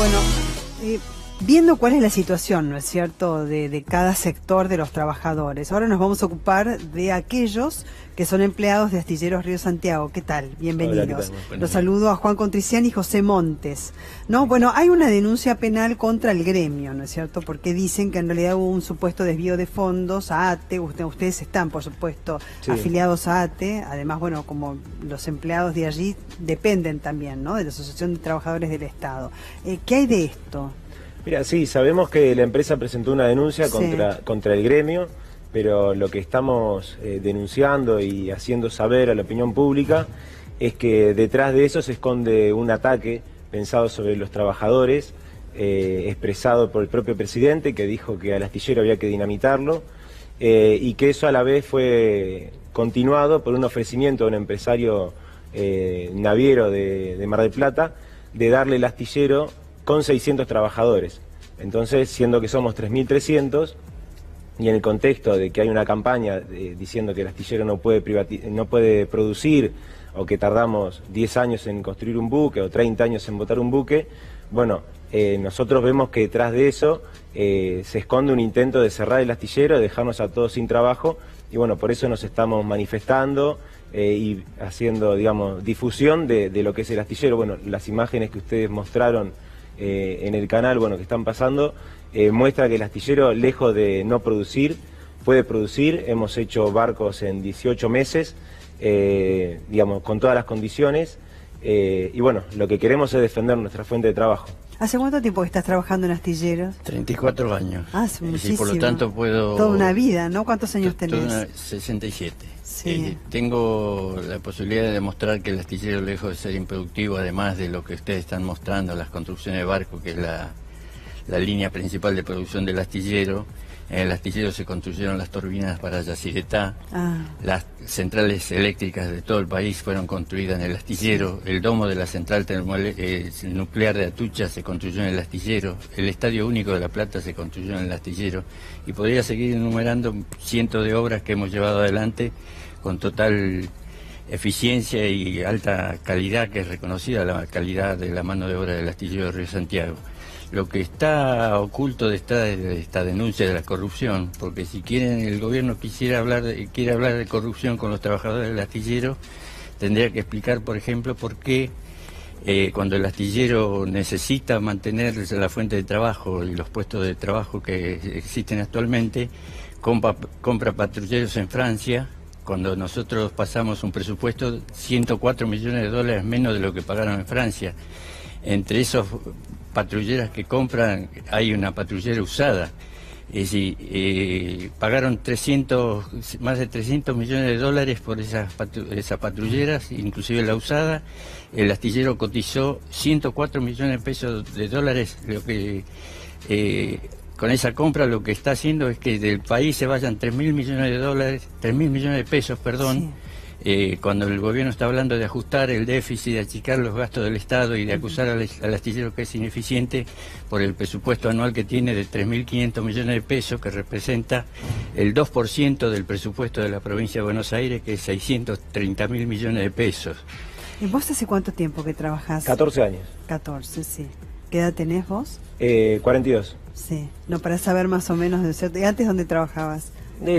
Bueno, viendo cuál es la situación, ¿no es cierto?, de cada sector de los trabajadores. Ahora nos vamos a ocupar de aquellos que son empleados de Astilleros Río Santiago. ¿Qué tal? Bienvenidos. Hola, ¿qué tal? Los saludo a Juan Contriciani y José Montes. ¿No? Bueno, hay una denuncia penal contra el gremio, ¿no es cierto?, porque dicen que en realidad hubo un supuesto desvío de fondos a ATE. Ustedes están, por supuesto, sí, afiliados a ATE. Además, bueno, como los empleados de allí dependen también, ¿no?, de la Asociación de Trabajadores del Estado. ¿Qué hay de esto? Mira, sí, sabemos que la empresa presentó una denuncia contra el gremio, pero lo que estamos denunciando y haciendo saber a la opinión pública es que detrás de eso se esconde un ataque pensado sobre los trabajadores, expresado por el propio presidente, que dijo que al astillero había que dinamitarlo, y que eso a la vez fue continuado por un ofrecimiento de un empresario naviero de Mar del Plata de darle el astillero con 600 trabajadores. Entonces, siendo que somos 3.300, y en el contexto de que hay una campaña diciendo que el astillero no puede producir, o que tardamos 10 años en construir un buque, o 30 años en botar un buque, bueno, nosotros vemos que detrás de eso se esconde un intento de cerrar el astillero, de dejarnos a todos sin trabajo, y bueno, por eso nos estamos manifestando y haciendo, digamos, difusión de lo que es el astillero. Bueno, las imágenes que ustedes mostraron en el canal, bueno, que están pasando, muestra que el astillero, lejos de no producir, puede producir. Hemos hecho barcos en 18 meses, digamos, con todas las condiciones, y bueno, lo que queremos es defender nuestra fuente de trabajo. ¿Hace cuánto tiempo que estás trabajando en astilleros? 34 años. Ah, hace muchísimo. Y por lo tanto puedo... Toda una vida, ¿no? ¿Cuántos años tenés? 67. Sí. Tengo la posibilidad de demostrar que el astillero, lejos de ser improductivo, además de lo que ustedes están mostrando, las construcciones de barcos, que es la línea principal de producción del astillero. En el astillero se construyeron las turbinas para Yacyretá, las centrales eléctricas de todo el país fueron construidas en el astillero, el domo de la central nuclear de Atucha se construyó en el astillero, el Estadio Único de La Plata se construyó en el astillero, y podría seguir enumerando cientos de obras que hemos llevado adelante con total eficiencia y alta calidad, que es reconocida la calidad de la mano de obra del astillero de Río Santiago. Lo que está oculto de esta denuncia de la corrupción, porque si quieren, el gobierno quiere hablar de corrupción con los trabajadores del astillero, tendría que explicar, por ejemplo, por qué cuando el astillero necesita mantener la fuente de trabajo y los puestos de trabajo que existen actualmente, compra patrulleros en Francia, cuando nosotros pasamos un presupuesto de 104 millones de dólares menos de lo que pagaron en Francia. Entre esos patrulleras que compran hay una patrullera usada, es decir, pagaron más de 300 millones de dólares por esas patrulleras, inclusive la usada. El astillero cotizó 104 millones de pesos de dólares, lo que con esa compra lo que está haciendo es que del país se vayan 3.000 millones de dólares, 3.000 millones de pesos, perdón. Sí. Cuando el gobierno está hablando de ajustar el déficit, de achicar los gastos del Estado y de acusar al astillero que es ineficiente por el presupuesto anual que tiene de 3.500 millones de pesos, que representa el 2% del presupuesto de la provincia de Buenos Aires, que es 630.000 millones de pesos. ¿Y vos hace cuánto tiempo que trabajás? 14 años. 14, sí. ¿Qué edad tenés vos? 42. Sí, no, para saber más o menos de cierto. ¿Y antes dónde trabajabas?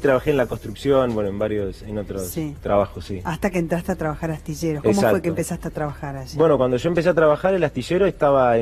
Trabajé en la construcción, bueno, en otros trabajos, sí. Hasta que entraste a trabajar astilleros. ¿Cómo fue que empezaste a trabajar allí? Bueno, cuando yo empecé a trabajar, el astillero estaba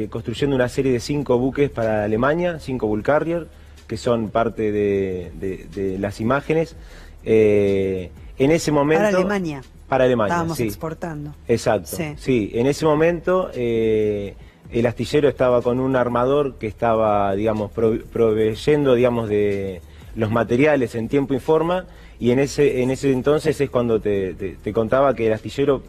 construyendo una serie de 5 buques para Alemania, 5 Bull Carrier, que son parte de las imágenes. En ese momento... Para Alemania. Para Alemania, estábamos exportando. Exacto, sí. En ese momento... el astillero estaba con un armador que estaba, digamos, proveyendo, digamos, de los materiales en tiempo y forma, y en ese entonces es cuando te contaba que el astillero,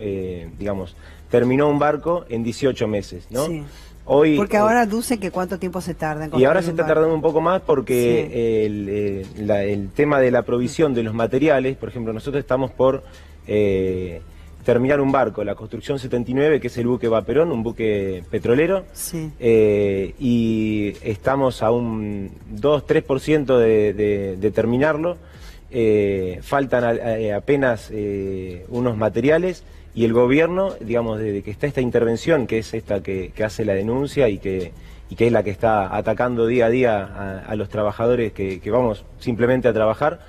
digamos, terminó un barco en 18 meses, ¿no? Sí. Hoy, porque ahora aduce que cuánto tiempo se tarda en construir. Y ahora se está tardando un poco más porque el tema de la provisión de los materiales, por ejemplo, nosotros estamos por... terminar un barco, la construcción 79, que es el buque Vaperón, un buque petrolero, y estamos a un 2-3% de terminarlo. Faltan apenas unos materiales y el gobierno, digamos, desde que está esta intervención, que es esta que hace la denuncia y que es la que está atacando día a día a los trabajadores que vamos simplemente a trabajar,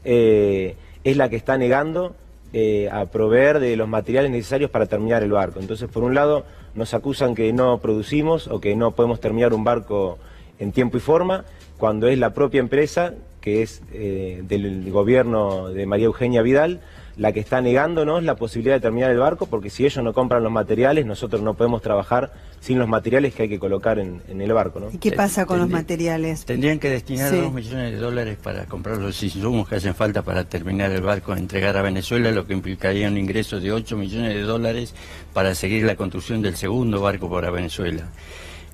es la que está negando a proveer de los materiales necesarios para terminar el barco. Entonces, por un lado, nos acusan que no producimos o que no podemos terminar un barco en tiempo y forma, cuando es la propia empresa, que es del gobierno de María Eugenia Vidal, la que está negándonos la posibilidad de terminar el barco, porque si ellos no compran los materiales, nosotros no podemos trabajar sin los materiales que hay que colocar en el barco, ¿no? ¿Y qué pasa con los materiales? Tendrían que destinar $2 millones para comprar los insumos que hacen falta para terminar el barco, entregar a Venezuela, lo que implicaría un ingreso de $8 millones para seguir la construcción del segundo barco para Venezuela.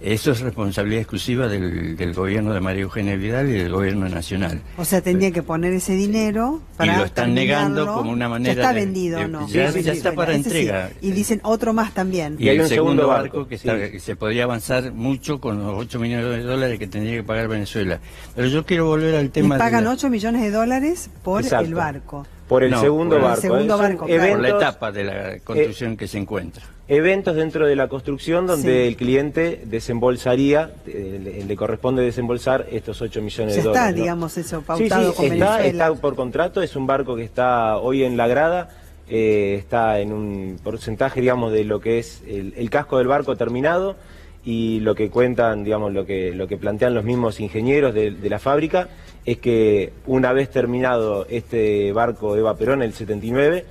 Eso es responsabilidad exclusiva del gobierno de María Eugenia Vidal y del gobierno nacional. O sea, tendría que poner ese dinero para y lo están negando como una manera ya está vendido, ¿no? Ya está para entrega. Sí. Y dicen otro más también. Y hay un segundo barco que se podría avanzar mucho con los $8 millones que tendría que pagar Venezuela. Pero yo quiero volver al tema. Les pagan $8 millones por el barco. Por el segundo barco. El segundo barco, por la etapa de la construcción que se encuentra. Eventos dentro de la construcción donde el cliente desembolsaría, le corresponde desembolsar estos $8 millones de dólares. Está, digamos, eso pautado con Venezuela. Está por contrato, es un barco que está hoy en la grada, está en un porcentaje, digamos, de lo que es el casco del barco terminado y lo que cuentan, digamos, lo que plantean los mismos ingenieros de la fábrica es que una vez terminado este barco Eva Perón, el 79,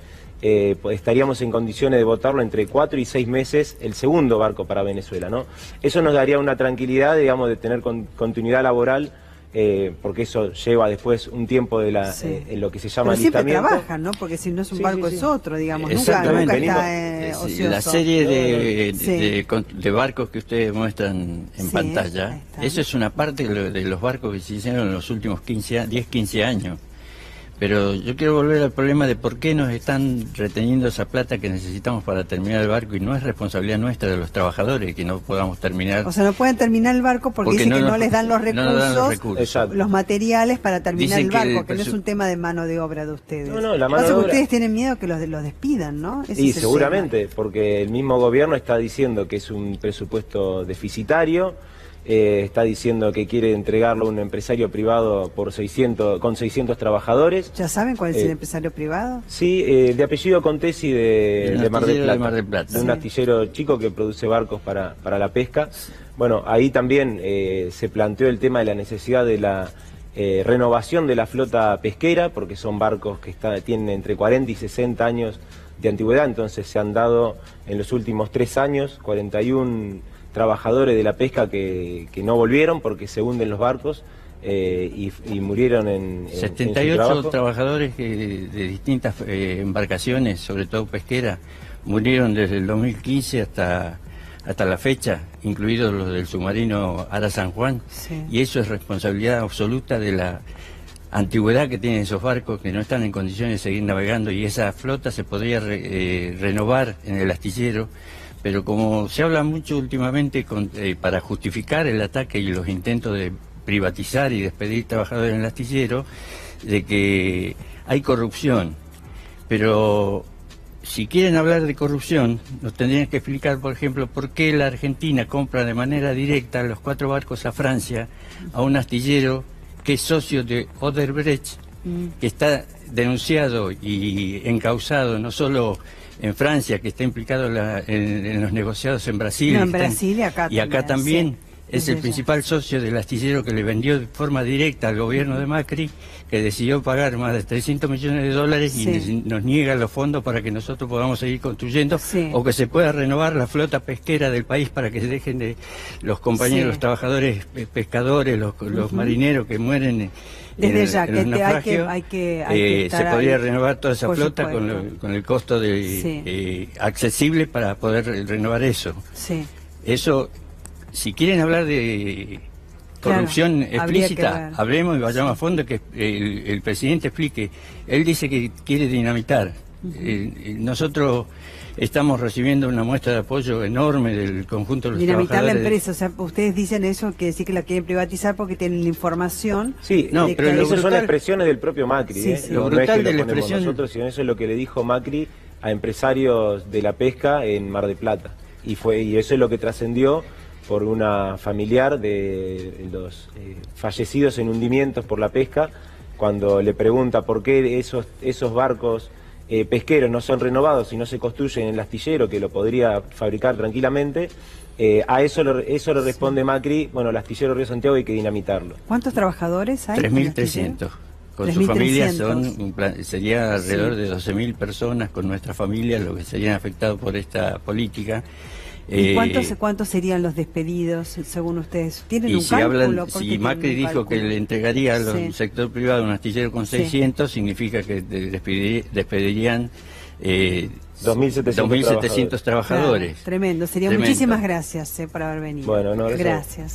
pues estaríamos en condiciones de botarlo entre 4 y 6 meses el segundo barco para Venezuela, ¿no? Eso nos daría una tranquilidad, digamos, de tener continuidad laboral, porque eso lleva después un tiempo de en lo que se llama alistamiento. Siempre trabajan, ¿no? Porque si no es un barco es otro, digamos, nunca está ocioso. La serie de barcos que ustedes muestran en pantalla, eso es una parte de los barcos que se hicieron en los últimos 10-15 años. Pero yo quiero volver al problema de por qué nos están reteniendo esa plata que necesitamos para terminar el barco y no es responsabilidad nuestra de los trabajadores que no podamos terminar. O sea, no pueden terminar el barco porque dicen que no les dan los recursos, los materiales para terminar el barco, que no es un tema de mano de obra de ustedes. No, la mano de obra. Ustedes tienen miedo que los despidan, ¿no? Y seguramente, porque el mismo gobierno está diciendo que es un presupuesto deficitario. Está diciendo que quiere entregarlo a un empresario privado con 600 trabajadores. ¿Ya saben cuál es el empresario privado? Sí, de apellido Contesi de Mar del Plata. Un astillero chico que produce barcos para la pesca. Bueno, ahí también se planteó el tema de la necesidad de la renovación de la flota pesquera, porque son barcos que tienen entre 40 y 60 años de antigüedad, entonces se han dado en los últimos 3 años 41 trabajadores de la pesca que no volvieron porque se hunden los barcos y murieron en 78 trabajadores de distintas embarcaciones, sobre todo pesqueras, murieron desde el 2015 hasta la fecha, incluidos los del submarino Ara San Juan, y eso es responsabilidad absoluta de la antigüedad que tienen esos barcos que no están en condiciones de seguir navegando, y esa flota se podría renovar en el astillero. Pero como se habla mucho últimamente para justificar el ataque y los intentos de privatizar y despedir trabajadores en el astillero, de que hay corrupción. Pero si quieren hablar de corrupción, nos tendrían que explicar, por ejemplo, por qué la Argentina compra de manera directa los 4 barcos a Francia, a un astillero que es socio de Odebrecht, que está denunciado y encausado no solo en Francia, que está implicado en los negociados en Brasil. No, en Brasil y acá también es el principal socio del astillero que le vendió de forma directa al gobierno de Macri, que decidió pagar más de $300 millones y nos niega los fondos para que nosotros podamos seguir construyendo, o que se pueda renovar la flota pesquera del país para que se dejen de los compañeros, los trabajadores pescadores, los marineros que mueren desde ya, en los naufragios. hay que se podría renovar toda esa flota con el costo accesible para poder renovar eso. Eso, si quieren hablar de corrupción explícita, hablemos y vayamos a fondo, que el presidente explique. Él dice que quiere dinamitar. Nosotros estamos recibiendo una muestra de apoyo enorme del conjunto de los dinamitar trabajadores. La empresa, o sea, ustedes dicen eso, que decir que la quieren privatizar porque tienen la información. Sí, pero esas son expresiones del propio Macri. Lo brutal de la expresión... nosotros, y eso es lo que le dijo Macri a empresarios de la pesca en Mar del Plata. Y eso es lo que trascendió por una familiar de los fallecidos en hundimientos por la pesca, cuando le pregunta por qué esos barcos pesqueros no son renovados y no se construyen en el astillero, que lo podría fabricar tranquilamente. A eso le responde Macri: bueno, el astillero Río Santiago hay que dinamitarlo. ¿Cuántos trabajadores hay? 3.300. Con su familia sería alrededor de 12.000 personas con nuestra familia, lo que serían afectados por esta política. ¿Y cuántos serían los despedidos, según ustedes? ¿Tienen un cálculo? Si Macri dijo que le entregaría al sector privado un astillero con 600, significa que despedirían 2.700 trabajadores. Claro, tremendo. Muchísimas gracias por haber venido. Bueno, no, gracias.